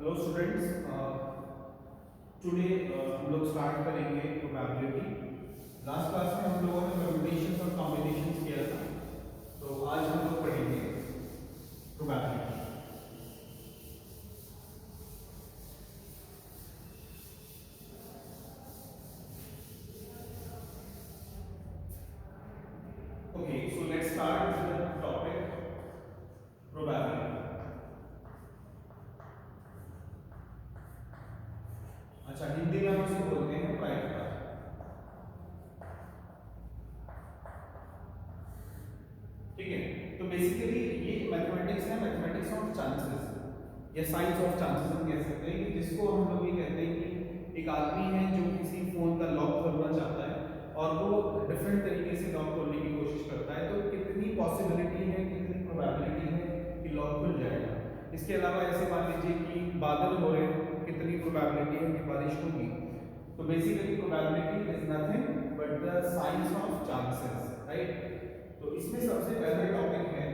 Hello students, today हम लोग start करेंगे प्रोबेबिलिटी। लास्ट क्लास में हम लोगों ने परम्यूटेशंस और कॉम्बिनेशंस किया था, तो आज हम लोग पढ़ेंगे probability. Okay, so let's start with the topic probability. अच्छा, हिंदी में हम इसको बोलते हैं प्राइवेट। ठीक है, तो बेसिकली ये मैथमेटिक्स है, मैथमेटिक्स ऑफ चांसेस या साइंस ऑफ चांसेस हम कह सकते हैं, कि जिसको हम लोग ये कहते हैं कि एक आदमी है जो किसी फोन का लॉक खोलना चाहता है और वो डिफरेंट तरीके से लॉक खोलने की कोशिश करता है, तो कितनी पॉसिबिलिटी है, कितनी प्रोबेबिलिटी है कि लॉक खुल जाएगा। इसके अलावा ऐसे मान लीजिए कि बादल हो रहे हैं, कितनी प्रोबेबिलिटी है कि बारिश होगी। तो basically probability is nothing but the science of chances, right. तो इसमें सबसे पहला टॉपिक है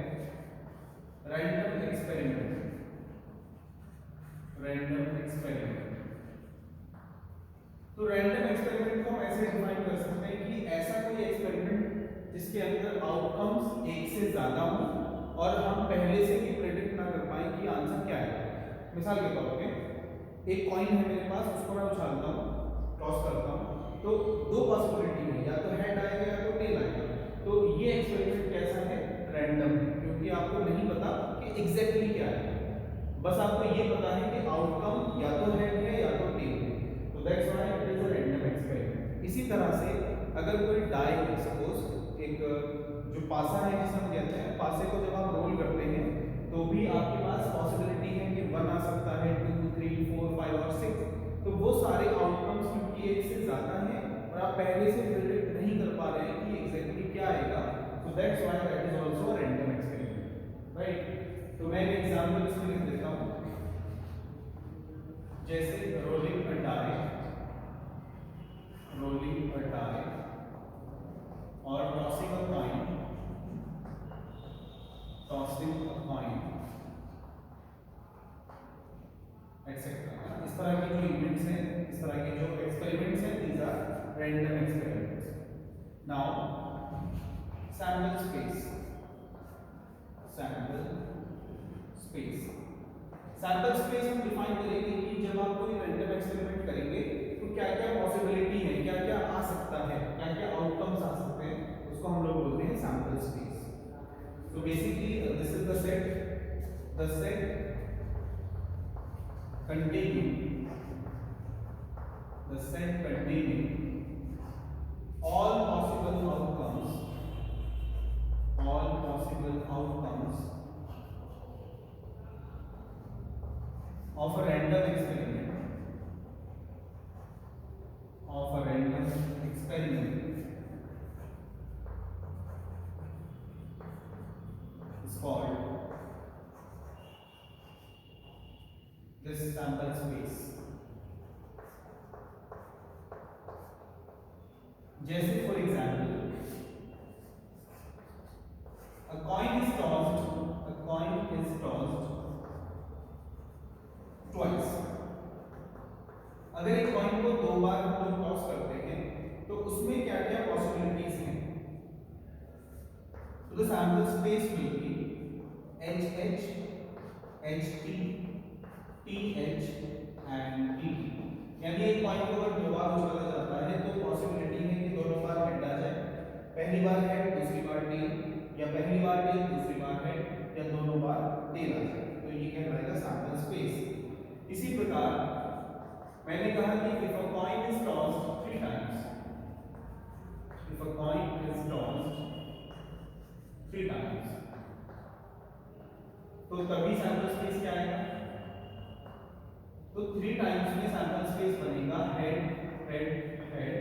रैंडम एक्सपेरिमेंट। रैंडम एक्सपेरिमेंट, तो रैंडम एक्सपेरिमेंट को हम ऐसे डिफाइन कर सकते हैं कि ऐसा कोई एक्सपेरिमेंट जिसके अंदर आउटकम्स एक से ज्यादा हो और हम पहले से ही प्रेडिक्ट ना कर पाए कि आंसर क्या है। मिसाल के तौर पे एक कॉइन है मेरे पास, उसको मैं उछालता हूँ, टॉस करता हूँ, तो दो पॉसिबिलिटी है, या तो हेड आएगा या तो टेल आएगा। तो ये एक्सपेरिमेंट कैसा है? रैंडम है, क्योंकि आपको नहीं पता कि एग्जैक्टली क्या है, बस आपको ये पता है कि आउटकम या तो हेड है या तो टेल है। तो that's why it is a random experiment. इसी तरह से अगर कोई डाई है, सपोज एक जो पासा है जिसे हम कहते हैं, पासे को जब आप रोल करते हैं तो भी आपके पास पॉसिबिलिटी है कि 1 आ सकता है, 2, 3, 4, 5 और 6। तो वो सारे आउटकम्स क्योंकि एक से ज्यादा हैं और आप पहले से प्रेडिक्ट नहीं कर पा रहे हैं कि एग्जैक्टली क्या आएगा, so that's why that is also a random experiment, right। तो मैं एक एग्जांपल इसमें लिख देता हूं, जैसे rolling a die, rolling a die और tossing a coin, tossing a coin etcetera. इस तरह के जो इवेंट्स हैं, इस तरह के जो एक्सपेरिमेंट्स हैं, these are random experiments. Now sample space, sample space, sample space हम डिफाइन करेंगे कि जब आप कोई रैंडम एक्सपेरिमेंट करेंगे तो क्या क्या पॉसिबिलिटी है, क्या क्या आ सकता है, क्या क्या आउटकम्स आ सकते हैं, उसको हम लोग बोलते हैं सैंपल स्पेस। तो basically this is the set containing the set containing all possible outcomes, all possible outcomes of a random experiment, of a random experiment is called this sample space। जैसे for example a coin is tossed twice। अगर एक coin को दो बार हम लोग toss करते हैं तो उसमें क्या क्या पॉसिबिलिटीज हैं। तो the sample space will be HH, HT, TH and TT। यानी एक कॉइन को अगर दो बार उछाला जाता है तो पॉसिबिलिटी है कि दोनों बार हेड आ जाए, पहली बार हेड दूसरी बार टेल, या पहली बार टेल दूसरी बार हेड, या दोनों बार टेल आ जाए। तो ये कहलाएगा सैंपल स्पेस। इसी प्रकार मैंने कहा कि if a coin is tossed 3 times, if a coin is tossed 3 times, तो तभी सैंपल स्पेस क्या आएगा? तो 3 टाइम्स में सैंपल स्पेस बनेगा head head head,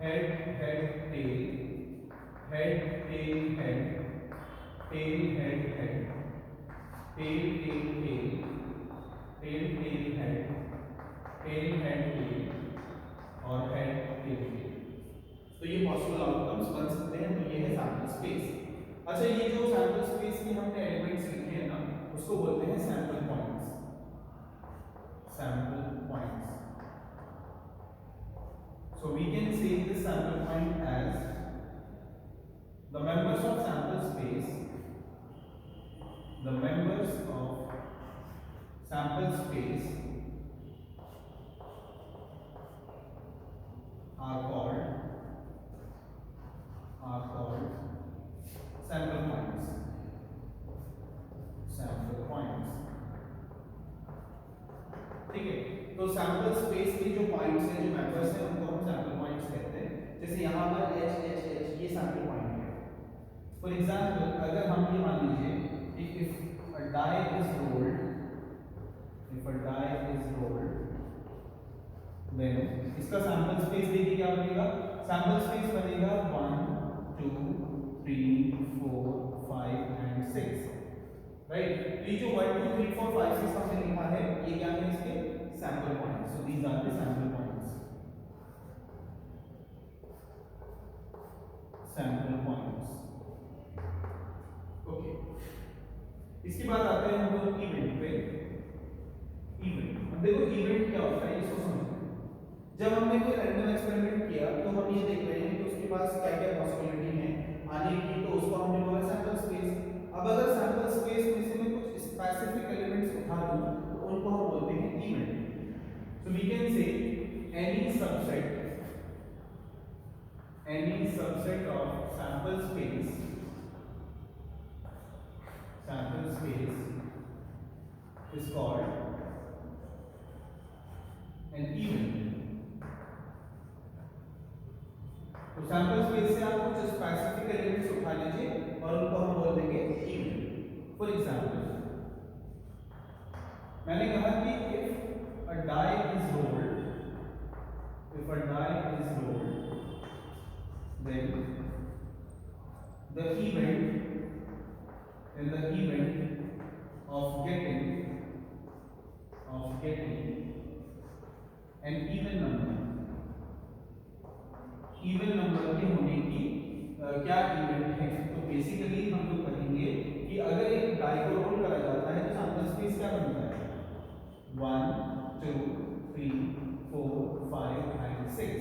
head head tail, head tail head, tail head head, tail tail tail, tail tail head, tail head tail और head tail tail. तो ये पॉसिबल आउटकम्स बन सकते हैं। तो ये है सैंपल स्पेस। अच्छा, ये जो सैंपल स्पेस में हमने एलिमेंट्स लिखे हैं ना, उसको बोलते हैं सैंपल पॉइंट्स। ठीक है। तो सैंपल स्पेस के जो पॉइंट्स हैं, जो मेंबर्स हैं, उनको हम सैंपल पॉइंट्स कहते हैं। जैसे यहाँ पर एच एच एच ये सैंपल पॉइंट है। फॉर एग्जांपल अगर हम ये मान लीजिए कि if a die is rolled, if a die is rolled, then इसका सैंपल स्पेस देखिए क्या बनेगा। सैंपल स्पेस बनेगा 1 2 3 4 5 एंड 6, राइट। तो ये जो 1 2 3 4 5 6 हमने लिखा है, ये क्या है इसके sample points. So these are the sample points, sample points. Okay, इसके बाद आते हैं हम लोग इवेंट पे। इवेंट, अब देखो इवेंट क्या होता है इसको समझो। जब हमने कोई रैंडम एक्सपेरिमेंट किया तो हम ये देख रहे हैं कि उसके पास क्या क्या पॉसिबिलिटी है आने की, तो उसको हमने बोला सैंपल स्पेस। अब अगर सैंपल स्पेस में से मैं कुछ स्पेसिफिक एलिमेंट्स उठा दूं तो उनको हम बोलते हैं event. So we can say any subset of sample space is called an event। तो सैंपल स्पेस से आप कुछ स्पेसिफिक एलिमेंट्स उठा लीजिए और उनको हम बोल देंगे इवेंट। फॉर एग्जांपल मैंने कहा कि if a die is rolled, then the event of getting an even number के होने की क्या इवेंट है। तो बेसिकली हम लोग कहेंगे कि अगर एक डाई को रोल करा जाता है तो सैंपल स्पेस क्या बनता है 1 2 3 4 5 एंड 6,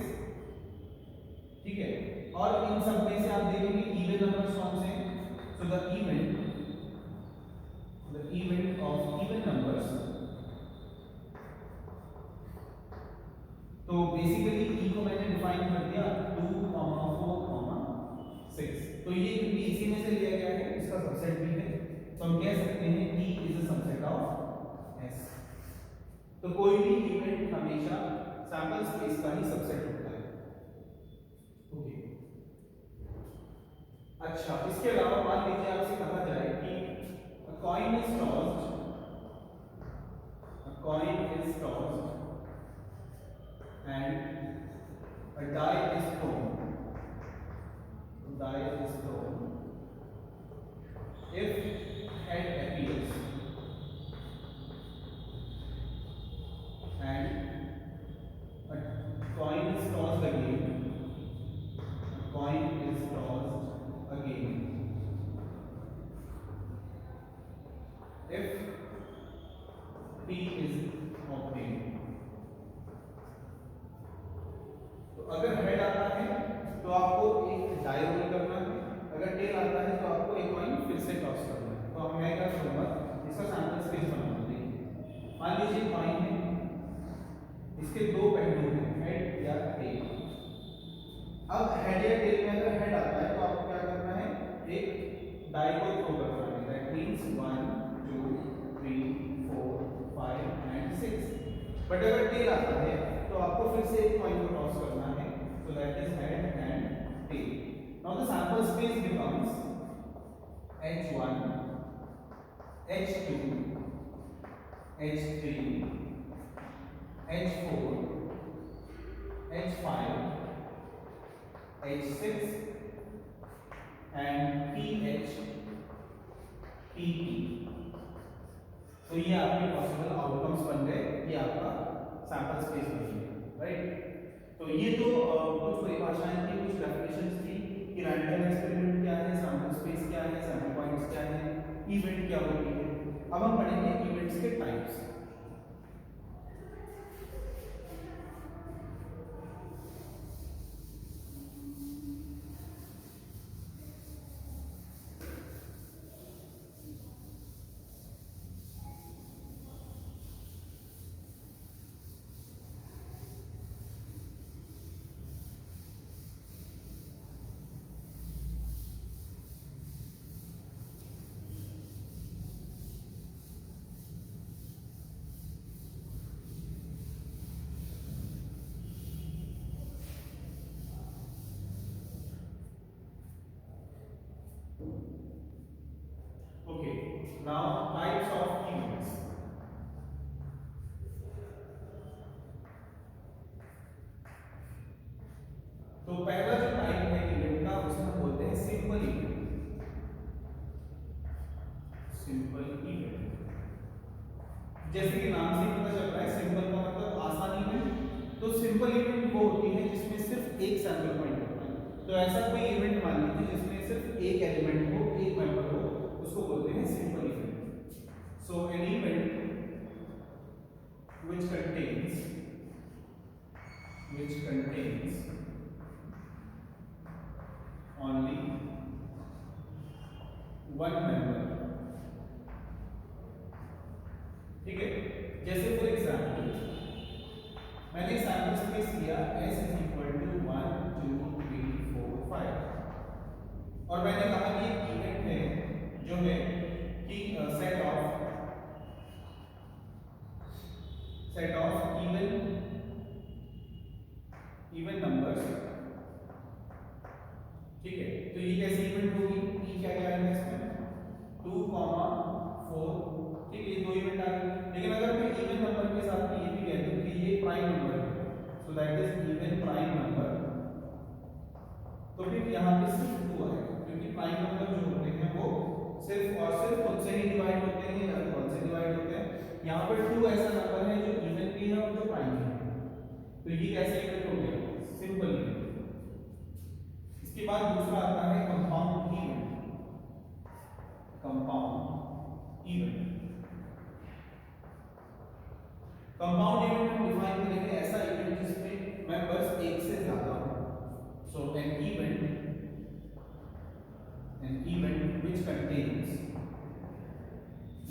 ठीक है। और इन सब में से आप देखेंगे इवन नंबर्स कौन से हैं। So the event of even numbers, तो बेसिकली ई को मैंने डिफाइन कर दिया 2 4 6। तो ये क्योंकि इसी में से लिया गया है, इसका सबसेट भी है, तो हम कह सकते हैं E is a subset of S. तो कोई भी इवेंट हमेशा सैंपल स्पेस का ही सबसेट होता है। ओके, अच्छा, इसके अलावा मान लीजिए आपसे कहा जाए कि a coin is tossed and a die is thrown, if head appears and a coin is tossed again, if P is obtained। तो अगर हेड आता है तो आपको एक डाई रोल करना है, अगर टेल आता है तो आपको एक कॉइन फिर से टॉस करना है। तो मैं क्या करूंगा, इसका सैंपल स्पेस बना देंगे। मान लीजिए कॉइन है, इसके दो पहलू हैं, हेड या टेल। अब हेड या टेल में अगर हेड आता है तो आपको क्या करना है, एक डाई को थ्रो करना है। That means 1 2 3 4 5 and 6। बट अगर टेल आता है तो आपको फिर से एक कॉइन को टॉस करना है। So that is head and tail. Now the sample space becomes h1 h2 h3 h4 h5 h6 and ph pp। तो ये आपके पॉसिबल आउटकम्स बन गए, ये आपका सैंपल स्पेस बन गया, राइट। तो ये तो कुछ परिभाषाएं थी, कुछ डेफिनेशंस थी कि रैंडम एक्सपेरिमेंट क्या है, सैंपल स्पेस क्या है, सैंपल पॉइंट्स क्या है, इवेंट क्या होती है। अब हम पढ़ेंगे इवेंट्स के types. Now types of events. तो पहला जो टाइप है इवेंट का उसको हम बोलते हैं सिंपल इवेंट। सिंपल इवेंट जैसे कि नाम से ही पता चल रहा है, सिंपल का मतलब आसान इवेंट। तो सिंपल इवेंट वो होती है जिसमें सिर्फ एक सैंपल पॉइंट होता है। तो ऐसा कोई इवेंट मान लीजिए जिसमें सिर्फ एक एलिमेंट हो, एक मेंबर हो, उसको बोलते हैं simple event. So an event which contains only one member। ठीक है, जैसे फॉर एग्जाम्पल मैंने सैंपल स्पेस लिया S इज इक्वल टू 1 2 3 4 5 और मैंने कहा कि एक इवेंट है जो है कि सेट ऑफ इवन नंबर्स। ठीक है, तो ये कैसी इवेंट होगी, ई क्या क्या है इसमें 2, 4। ठीक है, ये दो इवेंट आ गए। लेकिन अगर मैं इवन नंबर के साथ ये भी कह दूं कि ये प्राइम नंबर है, so that is even prime number, तो फिर यहाँ पे सिर्फ 2 आएगा, क्योंकि प्राइम नंबर जो होते हैं वो सिर्फ और सिर्फ खुद से ही डिवाइड होते हैं या कौन से डिवाइड होते हैं। यहाँ पर 2 ऐसा नंबर है जो इवन भी है और जो प्राइम भी है। तो ये कैसे इवेंट हो गया, सिंपल इवेंट। इसके बाद दूसरा आता है कंपाउंड इवेंट। कंपाउंड इवेंट हम डिफाइन करेंगे ऐसा इवेंट जिसमें मेंबर्स एक से ज्यादा हो। So an event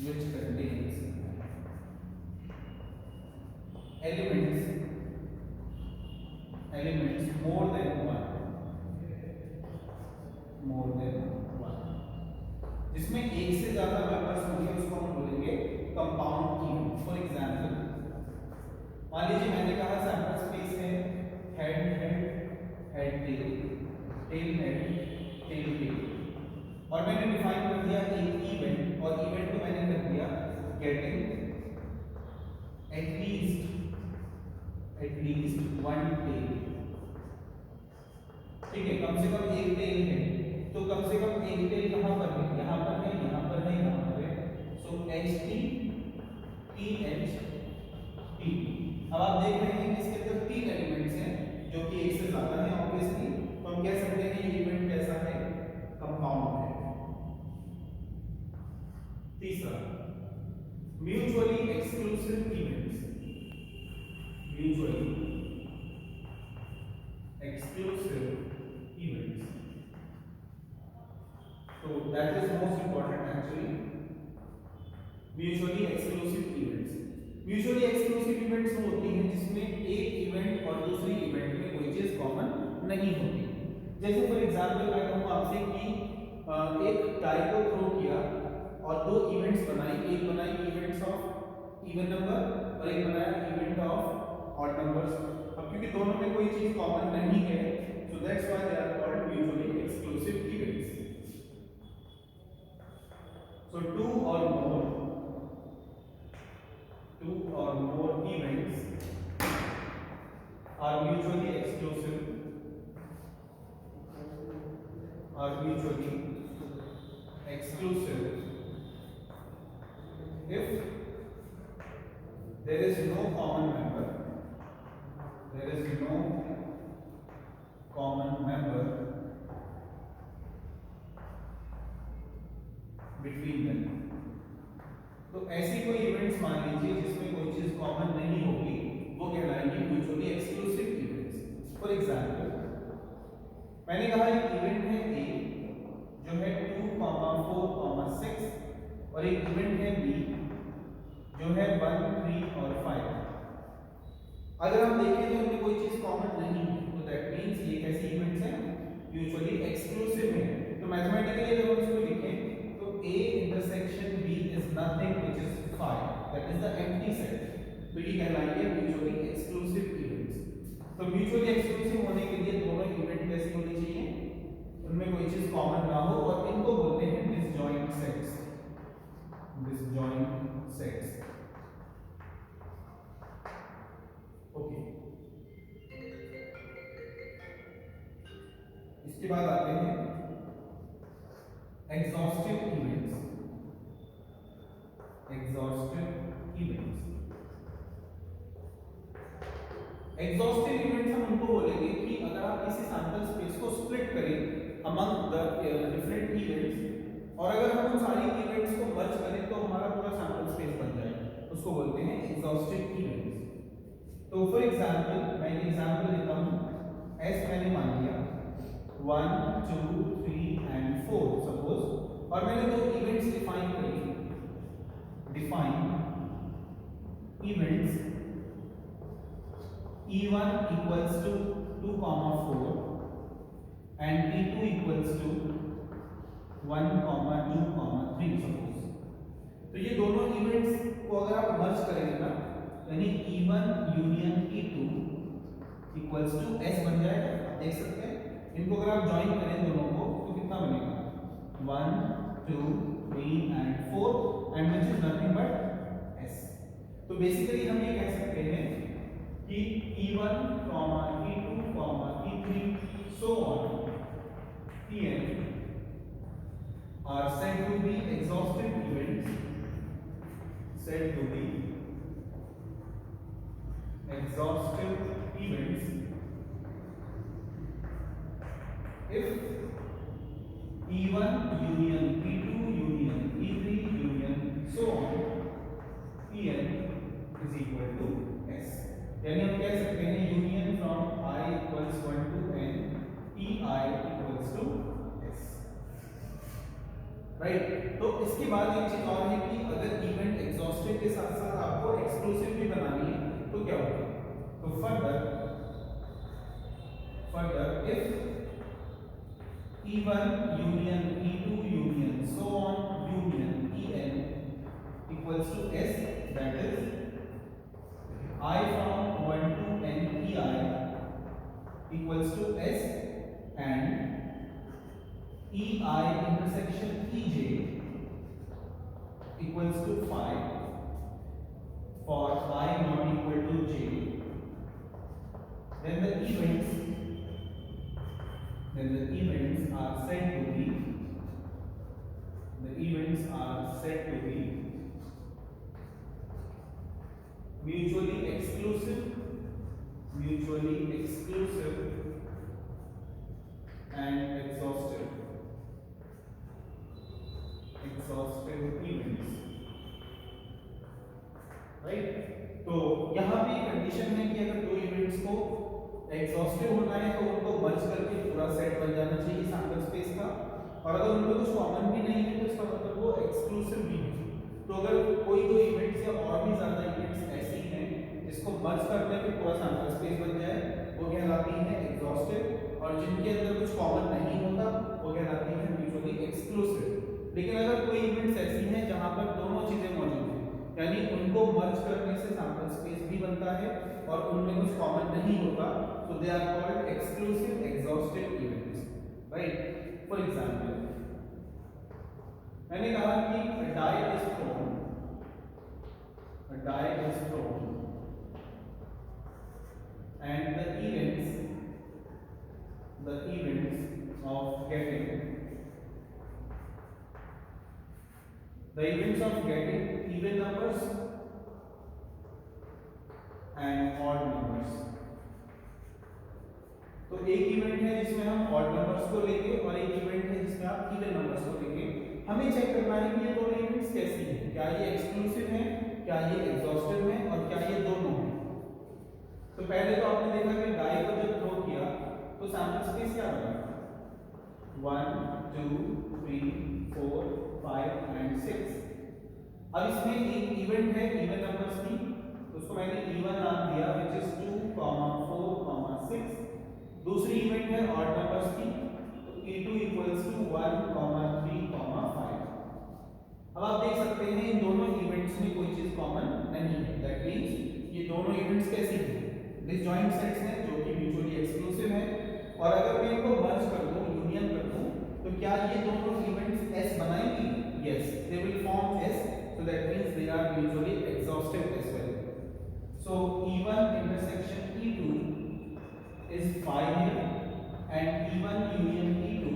which contains elements more than one, जिसमें एक से ज्यादा मेंबर्स होंगे उसको हम बोलेंगे कंपाउंड इवेंट। फॉर एग्जांपल मान लीजिए मैंने कहा सैंपल स्पेस है हेड टेल टेल और मैंने डिफाइन कर दिया एक इवेंट, और इवेंट को मैंने कर दिया गेटिंग एटलीस्ट वन टेल। ठीक है, कम से कम एक टेल है, तो कम से कम एक टेल कहां पर है, यहां पर है, यहां पर है, यहां पर है। So T. अब आप देख रहे हैं कि इसके अंदर 3 एलिमेंट्स हैं जो कि एक से ज्यादा है ऑब्वियसली, तो हम कह सकते हैं ये इवेंट कैसा है, कंपाउंड है। तीसरा म्यूचुअली एक्सक्लूसिव इवेंट्स। तो that is most important actually, mutually exclusive events वो होती हैं जिसमें एक इवेंट और दूसरी इवेंट में कोई चीज कॉमन नहीं होती। जैसे फॉर एग्जांपल मैं कहूं आपसे कि एक डाई को थ्रो किया और 2 इवेंट्स बनाई, एक बनाई इवेंट्स ऑफ इवन नंबर और एक बनाया इवेंट ऑफ ऑड नंबर्स। अब क्योंकि दोनों में कोई चीज कॉमन नहीं है, so that's why they are called mutually exclusive events. So two or more events are mutually exclusive if there is no common member between them। तो ऐसी कोई इवेंट्स मान लीजिए जिसमें कोई चीज कॉमन नहीं होगी, वो कहलाएंगी mutually exclusive events. For example मैंने कहा एक इवेंट है ए जो है 2, 4, 6 और एक इवेंट है बी जो है 1, 3 और 5। अगर हम देखें तो इनमें कोई चीज कॉमन नहीं है, तो दैट मींस ये कैसी इवेंट्स हैं, म्यूचुअली एक्सक्लूसिव है। तो मैथमेटिकली अगर हम इसको लिखें तो A intersection B is nothing which is 5, that is the empty set. तो ये कहलाएंगे म्यूचुअली एक्सक्लूसिव इवेंट्स। तो म्यूचुअली एक्सक्लूसिव होने के लिए दोनों इवेंट कैसी होनी चाहिए, उनमें कोई चीज कॉमन ना हो, और इनको बोलते हैं disjoint sets. disjoint sets. Okay, इसके बाद आते हैं एग्जॉस्टिव इवेंट्स। एग्जॉस्टिव इवेंट्स हम उनको बोलेंगे कि अगर आप किसी सैंपल स्पेस को स्प्लिट करें अमंग द डिफरेंट इवेंट्स और अगर हम उन सारी इवेंट्स को मर्ज करें तो हमारा पूरा सैंपल स्पेस बन जाए, उसको बोलते हैं एग्जॉस्टिव इवेंट्स। तो फॉर एग्जांपल मैं एक एग्जांपल लेता हूं, एस मैंने मान लिया 1 2 3 एंड 4 सपोज, और मैंने दो इवेंट्स डिफाइन करी, define events E1 equals to 2, 4 and E2 equals to 1, 2, 3 suppose. तो ये दोनों इवेंट्स को अगर आप मर्ज करेंगे ना, यानी E1 union E2 equals to S बन जाएगा। आप देख सकते हैं इनको अगर आप ज्वाइन करें दोनों को तो कितना बनेगा 1 2 3 and 4 and which is nothing but S। तो बेसिकली हम ये कह सकते हैं कि E1, E2, E3 so on Tn are said to be exhaustive events, said to be exhaustive events if E1 union E2 union E3 union so on Tn is equal to S। यानी हम कह सकते हैं union from I equals 1 to n EI equals to S, right. तो इसके बाद एक चीज और है कि अगर इवेंट एग्जॉस्टिव के साथ साथ आपको एक्सक्लूसिव भी बनानी है तो क्या होगा, तो further if E1 union E2 union so on union En equals to S, that is I from 1 to n EI equals to S and EI intersection EJ equals to 5 for I not equal to J, then the events are said to be mutually exclusive and exhaustive events, right. तो यहाँ भी condition है कि अगर दो events को exhaustive होना है तो उनको मर्ज करके पूरा सेट बन जाना चाहिए सैंपल स्पेस का, और अगर उनमें कुछ कॉमन भी नहीं है तो इसका मतलब वो एक्सक्लूसिव भी है। तो अगर कोई दो इवेंट्स या और भी ज्यादा इवेंट्स ऐसी हैं जिसको मर्ज करने पे पूरा सैंपल स्पेस बन जाए वो कहलाती है एग्जॉस्टिव, और जिनके अंदर कुछ कॉमन नहीं होता वो कहलाती है म्यूचुअली एक्सक्लूसिव। लेकिन अगर कोई इवेंट्स ऐसी हैं जहां पर दोनों चीजें मौजूद हैं, यानी उनको मर्ज करने से सैंपल स्पेस भी बनता है और उनमें कुछ कॉमन नहीं होता, तो they are called exclusive exhaustive events, right. For example मैंने कहा कि die is thrown and the events of getting even numbers and odd numbers। तो एक इवेंट है जिसमें हम ऑड नंबर्स को लेंगे और एक इवेंट है जिसमें आप इवन नंबर्स को लेंगे। हमें चेक करना है कि ये दोनों इवेंट्स कैसी हैं, क्या ये एक्सक्लूसिव हैं, क्या ये एग्जॉस्टिव हैं और क्या ये दोनों हैं। तो पहले तो आपने देखा कि डाई को जब थ्रो किया तो सैंपल स्पेस क्या बना 1 2 3 4 5 एंड 6। अब इसमें एक इवेंट है इवन नंबर्स की, तो उसको मैंने E1 नाम दिया व्हिच इज 2, 4, 6। दूसरी इवेंट है ऑड नंबर्स की, तो E2 इक्वल्स टू 1, 3, 5। अब आप देख सकते हैं इन दोनों इवेंट्स में कोई चीज कॉमन नहीं है, दैट मींस ये दोनों इवेंट्स कैसी हैं, डिसजॉइंट सेट्स हैं जो कि म्यूचुअली एक्सक्लूसिव हैं। और अगर मैं इनको मर्ज कर दूं, यूनियन कर दूं, तो क्या ये दोनों इवेंट्स S बनाएंगी? Yes, they will form S so that means they are mutually exhaustive as well. So E1 intersection E2 is phi here, and E1 union E2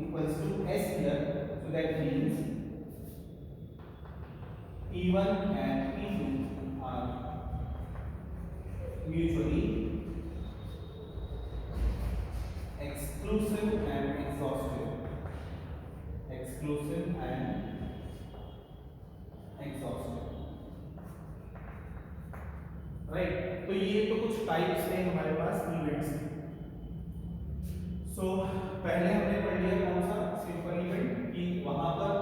equals to S here, so that means E1 and E2 are mutually exclusive and exhaustive. Exclusive and exhaustive. Right, तो ये तो कुछ types हैं हमारे पास events के। पहले हमने पढ़ लिया कौन सा सिंपल इवेंट, कि वहां पर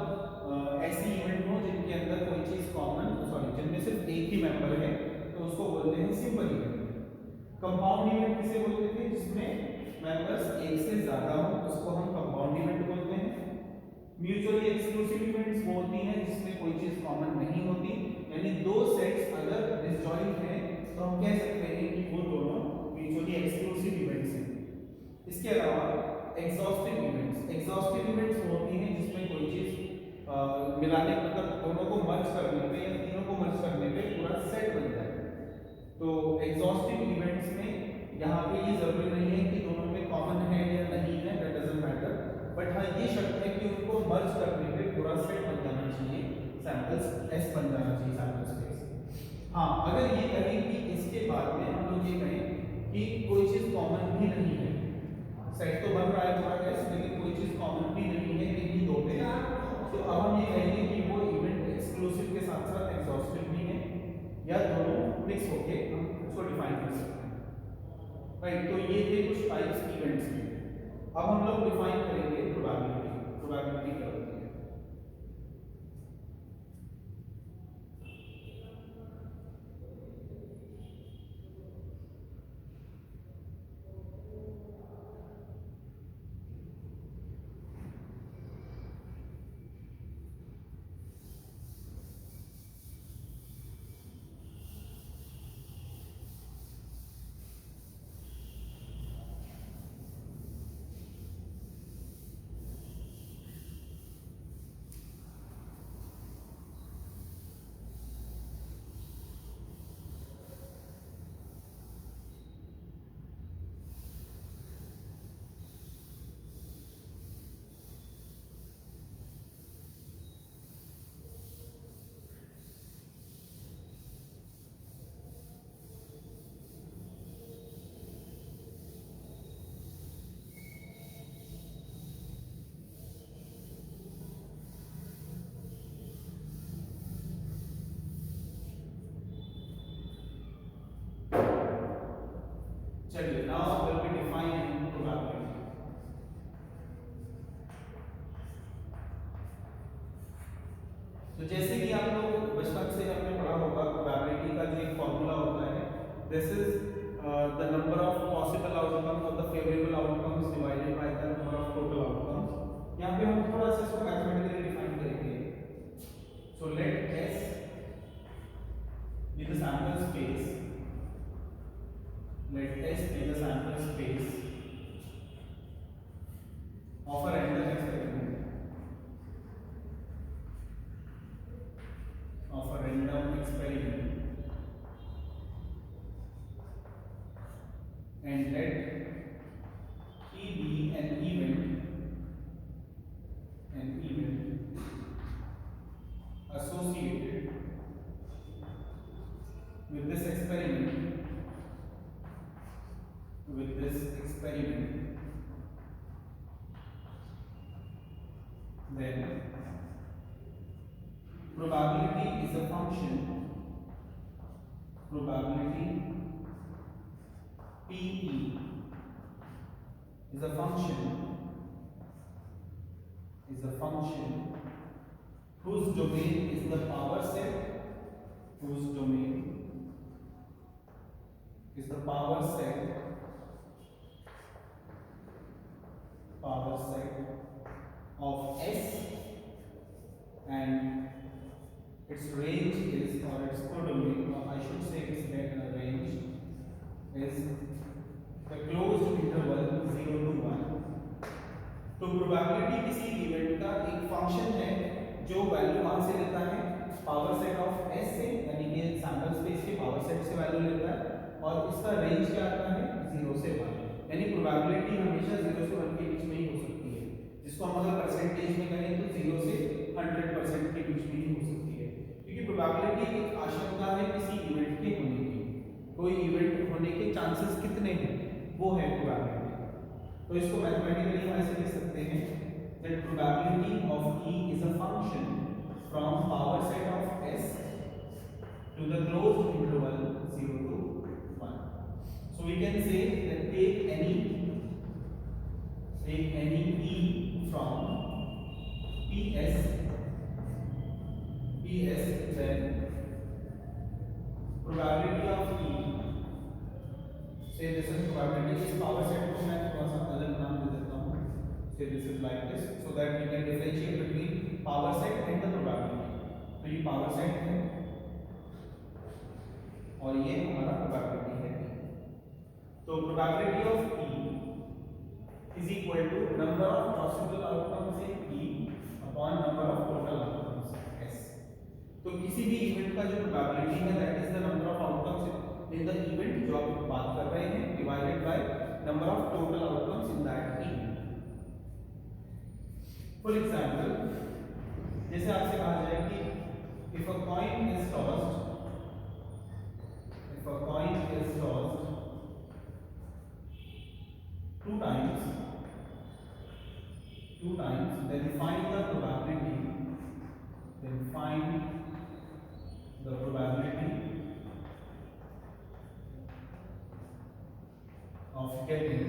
ऐसी इवेंट हो जिनके अंदर कोई चीज कॉमन, सॉरी जिनमें सिर्फ एक ही मेंबर है, तो उसको बोलते हैं सिंपल इवेंट। कंपाउंड इवेंट किसे बोलते थे, जिसमें मेंबर्स एक से ज्यादा हो, उसको हम कंपाउंड इवेंट बोलते हैं। म्यूचुअली एक्सक्लूसिव इवेंट्स वो होती हैं जिसमें कोई चीज कॉमन नहीं होती, यानी दो सेट्स अगर डिसजॉइंट हैं तो हम कह सकते हैं कि वो दोनों म्यूचुअली एक्सक्लूसिव इवेंट्स हैं। इसके अलावा एग्जॉस्टिव इवेंट्स वो होती हैं जिसमें कोई चीज मिलाने, मतलब दोनों को मर्ज करने पे या तीनों को मर्ज करने पे पूरा सेट बन जाए। तो एग्जॉस्टिव इवेंट्स में यहाँ पे ये जरूरी नहीं है कि दोनों में कॉमन है या नहीं है, दैट डजंट मैटर, बट हाँ ये शर्त है कि उनको मर्ज करने पे पूरा सेट बन जाना चाहिए, सैंपल्स एस बन जाना चाहिए सैंपल स्पेस। हाँ, अगर ये कहें कि इसके बाद में हम लोग ये कहें कि कोई चीज कॉमन भी नहीं है, सेट तो बन रहा है पूरा एस, लेकिन कोई चीज कॉमन भी नहीं है इन्हीं दो पे, तो अब हम ये कहेंगे कि वो इवेंट एक्सक्लूसिव के साथ साथ एग्जॉस्टिव भी है, या दोनों मिक्स होके हम उसको डिफाइन कर सकते हैं। राइट, तो ये थे कुछ टाइप्स इवेंट्स के। अब हम लोग डिफाइन करेंगे प्रोबेबिलिटी क्या होती है। चलिए, now will be defining probability. तो जैसे कि आप लोग बचपन से आपने पढ़ा होगा, प्रोबेबिलिटी का जो एक फॉर्मूला होता है, this is the number of possible outcomes और the favourable outcomes divided by the number of total outcomes. यहाँ पे हम थोड़ा सा इसको मैथमेटिकली डिफाइन करेंगे। So let S be the sample space, let S be the sample space of a random experiment, and let E be an event associated with this experiment, then probability is a function, probability PE is a function whose domain is the power set, of S, and its range is, or its codomain, or I should say its range is the closed interval 0 to 1। तो probability किसी event का एक function है जो value वहां से लेता है पावर सेट ऑफ एस से, यानी कि सैंपल स्पेस के पावर सेट से वैल्यू लेता है, और इसका रेंज क्या आता है 0 से 1, यानी प्रोबेबिलिटी हमेशा 0 से 1 के बीच में ही हो सकती है, जिसको हम अगर परसेंटेज में करें तो 0 से 100% के बीच में ही हो सकती है, क्योंकि प्रोबेबिलिटी एक आशंका है किसी इवेंट के होने की, कोई इवेंट होने के चांसेस कितने हैं वो है प्रोबेबिलिटी। तो इसको मैथमेटिकली हम ऐसे लिख सकते हैं that probability of E is a function from power set of S to the closed interval 0 to 1. So we can say that take any E from PS, then probability of E, say this is probability, इस power set को मैं थोड़ा सा अलग नाम दे देता हूँ, say this is like this, so that we can differentiate between power set and the probability. तो ये power set है और ये हमारा probability है। तो probability of E is equal to number of possible outcomes in E upon number of total outcomes S. तो किसी भी इवेंट का जो प्रोबेबिलिटी है that is the number of outcomes in the event जो आप बात कर रहे हैं divided by number of total outcomes in that event. For example, जैसे आपसे कहा जाए कि if a coin is tossed two times, then find the probability of getting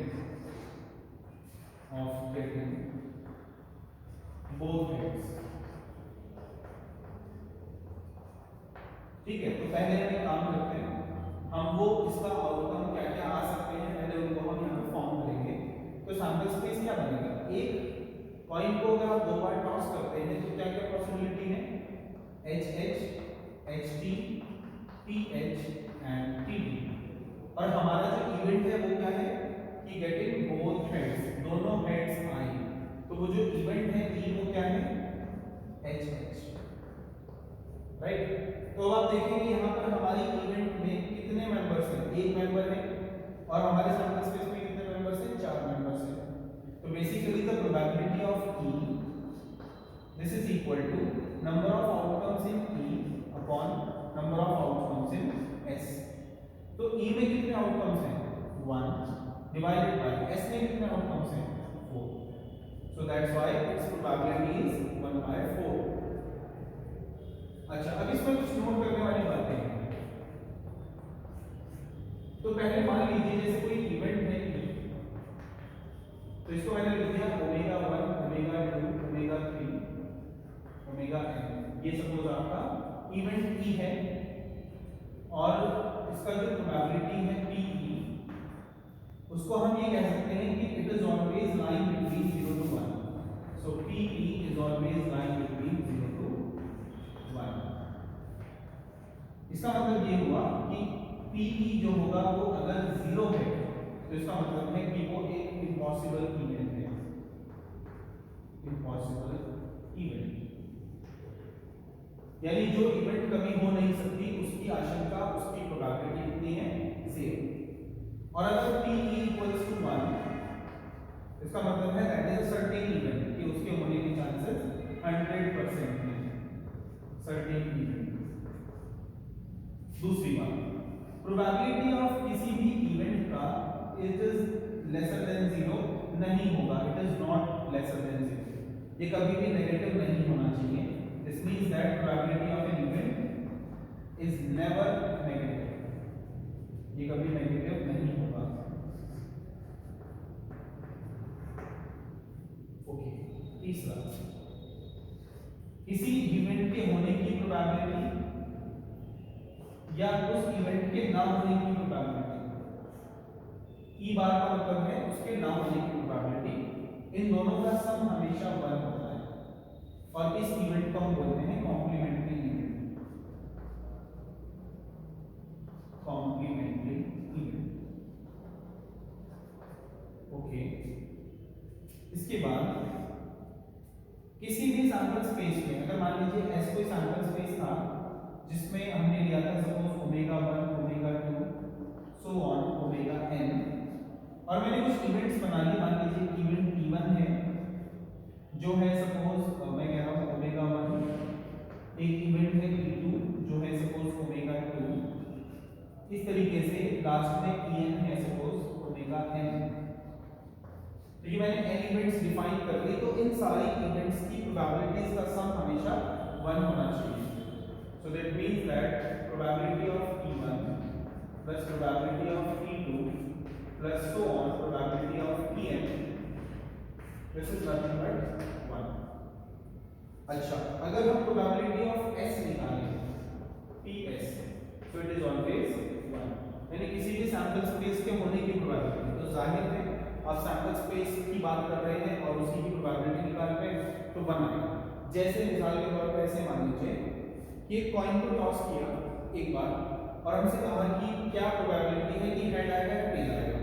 both heads। ठीक है, तो पहले हम एक काम करते हैं, हम वो इसका आउटकम क्या क्या आ सकते हैं पहले उनको हम यहाँ पे फॉर्म करेंगे। तो सैंपल स्पेस क्या बनेगा, एक कॉइन को अगर आप दो बार टॉस करते हैं तो क्या क्या पॉसिबिलिटी है, HH, HT, TH and TT, और हमारा जो इवेंट है वो क्या है कि गेटिंग बोथ हेड्स, दोनों हेड्स आए, तो वो जो इवेंट है ई वो क्या है HH, राइट। तो अब आप देखेंगे यहाँ पर हमारी इवेंट में कितने मेंबर्स हैं, एक मेंबर है, और हमारे सैंपल स्पेस में कितने मेंबर्स हैं, 4 मेंबर्स हैं। तो basically the probability of E this is equal to number of outcomes in E upon number of outcomes in S। तो E में कितने आउटकम्स हैं 1 डिवाइडेड बाय S में कितने आउटकम्स हैं 4, सो that's why it's probability is 1/4। अच्छा, अब इसमें कुछ नोट करने वाली बातें हैं। तो पहले मान लीजिए जैसे कोई इवेंट है E, तो इसको मैंने लिख दिया omega 1, omega 2, omega 3, omega n, ये सपोज आपका इवेंट E है, और इसका जो प्रोबेबिलिटी है PE, उसको हम ये कह सकते हैं कि it is always lying between 0 to 1। So PE is always lying between 0 to 1। इसका मतलब ये हुआ कि PE जो होगा वो अगर 0 है तो इसका मतलब है कि वो एक इम्पॉसिबल इवेंट है, इम्पॉसिबल इवेंट, यानी जो इवेंट कभी हो नहीं सकती उसकी आशंका, उसकी प्रोबेबिलिटी कितनी है 0। और अगर PE इक्वल्स टू 1 इसका मतलब है दैट इज सर्टेन इवेंट, कि उसके होने के चांसेस 100% हैं, सर्टेन इवेंट। दूसरी बात, प्रोबेबिलिटी ऑफ किसी भी इवेंट का इट इज लेसर देन 0 नहीं होगा, it is not lesser than 0, ये कभी भी नेगेटिव नहीं होना चाहिए। This means that probability of an event is never negative, ये कभी नेगेटिव नहीं होगा। ओके, तीसरा, किसी इवेंट के होने की प्रोबेबिलिटी या उस इवेंट के ना होने की प्रोबेबिलिटी, ई बार का मतलब है उसके ना होने की प्रोबेबिलिटी, इन दोनों का सम हमेशा 1 होता है, और इस इवेंट को हम बोलते हैं complementary event, complementary event. Okay, इसके बाद किसी भी सैंपल स्पेस में अगर मान लीजिए ऐसा कोई सैंपल स्पेस था जिसमें हमने लिया था suppose omega 1 omega 2 so on omega n, और मैंने कुछ इवेंट्स बना लिए, मान लीजिए इवेंट T1 है जो है सपोज मैं कह रहा हूँ ओमेगा 1, एक इवेंट है T2 जो है सपोज ओमेगा 2, इस तरीके से लास्ट में En है सपोज ओमेगा n। तो ये मैंने n इवेंट्स डिफाइन कर ली, तो इन सारी इवेंट्स की प्रोबेबिलिटीज का सम हमेशा 1 होना चाहिए। So that means that probability of T1 plus probability of T2 plus so on probability of Tn, this is nothing but 1। अच्छा, अगर हम प्रोबेबिलिटी ऑफ S निकालें PS, so it is always 1, यानी किसी भी सैंपल स्पेस के होने की प्रोबेबिलिटी, तो जाहिर है आप सैंपल स्पेस की बात कर रहे हैं और उसी की प्रोबेबिलिटी निकाल रहे हैं तो 1 आएगा। जैसे मिसाल के तौर पर ऐसे मान लीजिए कि एक कॉइन को टॉस किया एक बार और हमसे कहा कि क्या प्रोबेबिलिटी है कि हेड आएगा या टेल आएगा,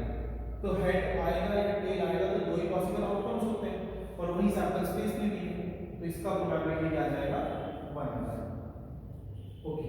तो हेड आएगा या टेल आएगा तो दो ही पॉसिबल आउटकम्स होते हैं और वही सैंपल स्पेस में भी है, तो इसका प्रोबेबिलिटी क्या आ जाएगा 1 आ जाएगा। ओके,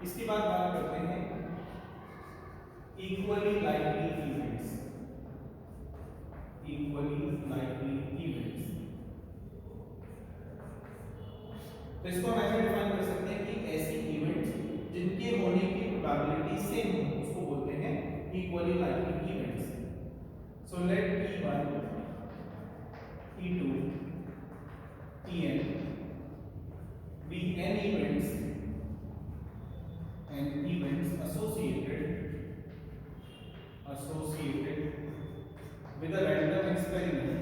इसके बाद बात करते हैं equally likely events. Equally likely events, तो इसको हम ऐसे डिफाइन कर सकते हैं कि ऐसी इवेंट्स जिनके होने की प्रोबेबिलिटी सेम हो उसको बोलते हैं equally likely events. So let E1 E2 Tn be n events and events associated with a random experiment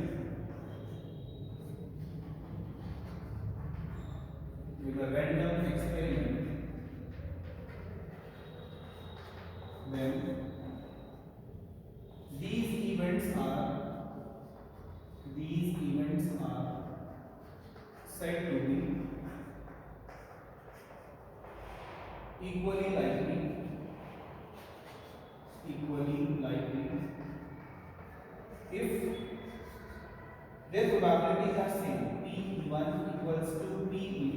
then these events are said to be equally likely if their probabilities are same, Pe1 equals to Pe2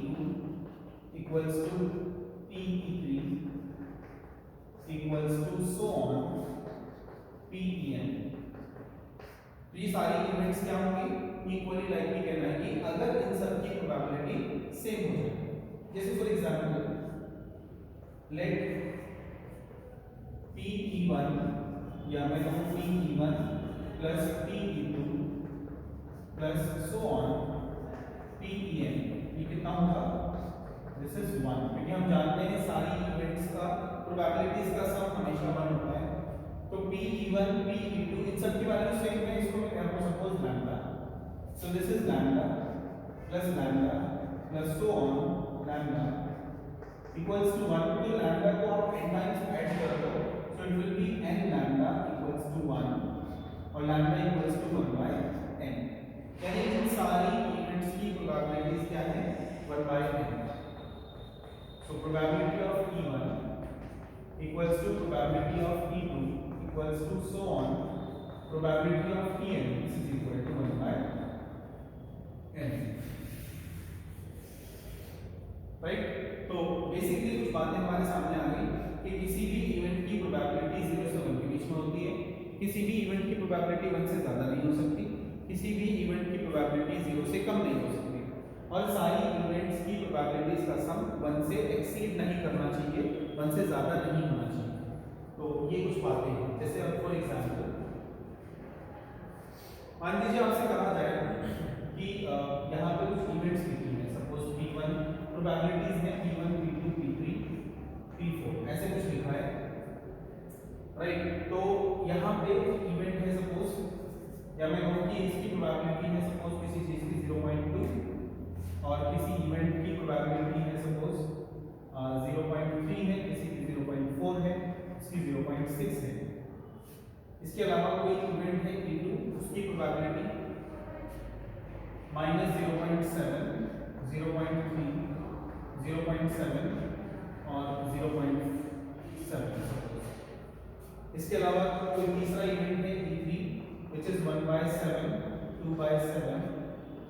equals to Pe3 equals to so on Pen। तो ये सारी events क्या होंगी equally likely कहलाएंगी अगर इन सब की probability same हो जाए। जैसे फॉर एग्जांपल लेट Pe1 या मैं कहूँ Pe1 plus Pe2 plus so on Pen, ये कितना होगा दिस इज 1, क्योंकि हम जानते हैं सारी इवेंट्स का प्रोबेबिलिटीज का सम हमेशा 1 होता है। तो Pe1 Pe2 इन सब की वैल्यू सेम है, इसको मैं कहता हूँ suppose lambda, so this is lambda plus so on lambda equals to 1, तो लैम्डा को आप n टाइम्स ऐड कर दो so it will be n lambda equals to 1 और lambda equals to 1 by n, यानी इन सारी इवेंट्स की प्रोबेबिलिटीज क्या है 1 by n। So probability of E1 equals to probability of E2 equals to so on probability of Tn, this is equal to 1 by n, right. तो basically कुछ बातें हमारे सामने आ गई कि किसी भी इवेंट की प्रोबेबिलिटी 0 से 1 के बीच में होती है, किसी भी इवेंट की प्रोबेबिलिटी 1 से ज़्यादा नहीं हो सकती, किसी भी इवेंट की प्रोबेबिलिटी 0 से कम नहीं हो सकती। और सारी इवेंट्स की प्रोबेबिलिटीज का सम 1 से एक्सीड नहीं करना चाहिए, 1 से ज़्यादा नहीं होना चाहिए। तो ये कुछ बातें हैं। जैसे अब फॉर एग्जाम्पल मान लीजिए आपसे कहा जाए कि यहाँ पे कुछ इवेंट्स लिखी हैं, सपोज P1 प्रोबेबिलिटीज हैं P1 P2 P3 P4 ऐसे कुछ लिखा है, राइट। तो यहाँ पे इवेंट है सपोज, या मैं कहूँ कि इसकी प्रोबेबिलिटी है सपोज किसी चीज़ की 0.2 और किसी इवेंट की प्रोबेबिलिटी है सपोज 0.3 है, किसी की 0.4 है, इसकी 0.6 है। इसके अलावा कोई इवेंट है P2, उसकी प्रोबेबिलिटी -0.7, 0.3, 0.7 और 0.7। इसके अलावा कोई तीसरा इवेंट है E3 which is 1/7, 2/7,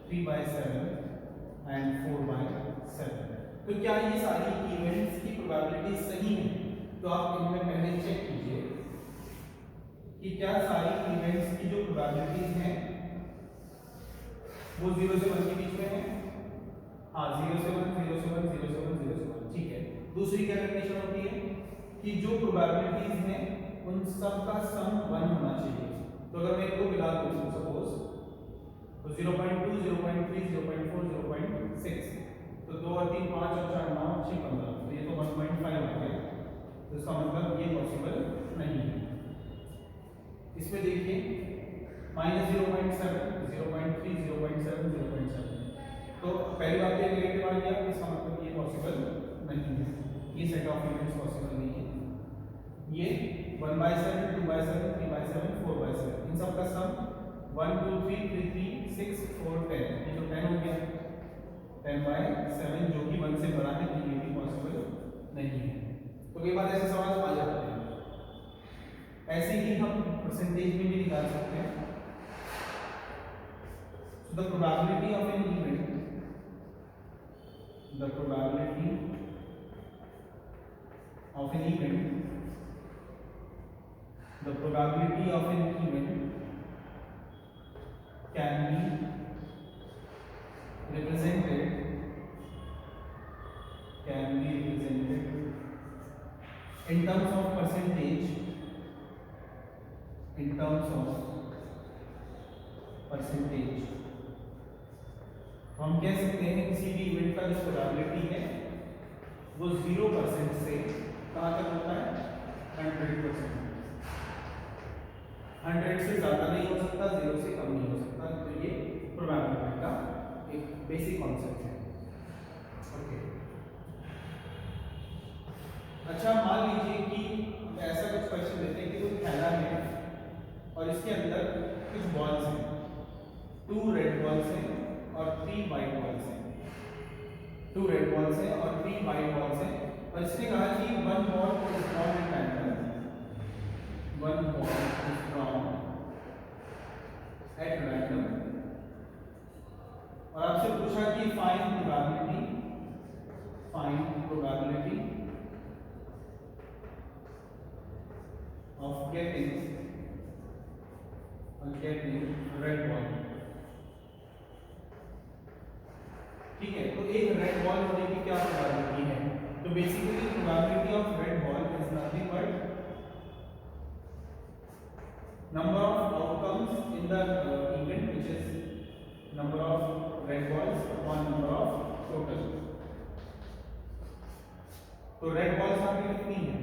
3/7 and 4/7। तो क्या ये सारी इवेंट्स की प्रोबेबिलिटी सही है? तो आप इनमें पहले चेक कीजिए कि क्या सारी इवेंट्स की जो प्रोबेबिलिटीज हैं वो 0 से 1 के बीच में है। हाँ, 0 से 1, 0 से 1, 0 से 1, 0 से 1, ठीक है। दूसरी क्या कंडीशन होती है कि जो प्रोबेबिलिटीज हैं उन सब का सम 1 होना चाहिए। तो अगर मैं इनको मिला दूं सपोज तो 0.2, 0.3, 0.4, 0.6, तो 2 और 3 5 और 4 9 6 15, तो ये तो 1.5 आ गया। तो इसका मतलब ये पॉसिबल नहीं है। इसमें देखिए -0.7, 0.3, 0.7, 0.7, तो पहली बात ये नेगेटिव आ गया, इसका मतलब ये पॉसिबल नहीं है, ये सेट ऑफ इवेंट्स पॉसिबल नहीं है। ये 1/7, 2/7, 3/7, 4/7, इन सब का सम 1 2 3 3 3 6 4 10, ये तो 10 हो गया। 10/7 जो कि 1 से बड़ा है, तो ये भी पॉसिबल नहीं है। तो कई बार ऐसे सवाल आ जाते हैं। ऐसे ही हम परसेंटेज में भी निकाल सकते हैं। So the probability of an event, the probability of an event, the probability of an event can be represented in terms of percentage, in terms of percentage। हम कह सकते हैं किसी भी इवेंट का जो प्रोबेबिलिटी है वो 0% से कहाँ तक होता है 100%। 100 से ज़्यादा नहीं हो सकता, 0 से कम नहीं हो सकता। तो ये प्रोबेबिलिटी का एक बेसिक कॉन्सेप्ट है। ओके, अच्छा मान लीजिए कि ऐसा कुछ क्वेश्चन देते हैं कि कोई थैला है और इसके अंदर कुछ बॉल्स हैं, 2 रेड बॉल्स हैं और 3 वाइट बॉल्स हैं। 2 रेड बॉल्स हैं और 3 वाइट बॉल्स हैं, और इसने कहा कि 1 ball is drawn in random, 1 ball is drawn at random, और आपसे पूछा कि find probability of getting red ball. ठीक है, तो एक रेड बॉल होने की क्या प्रोबेबिलिटी है? तो basically probability of red ball is nothing but number of outcomes in the event, which is number of red balls upon number of total। तो रेड बॉल्स यहाँ पे कितनी है?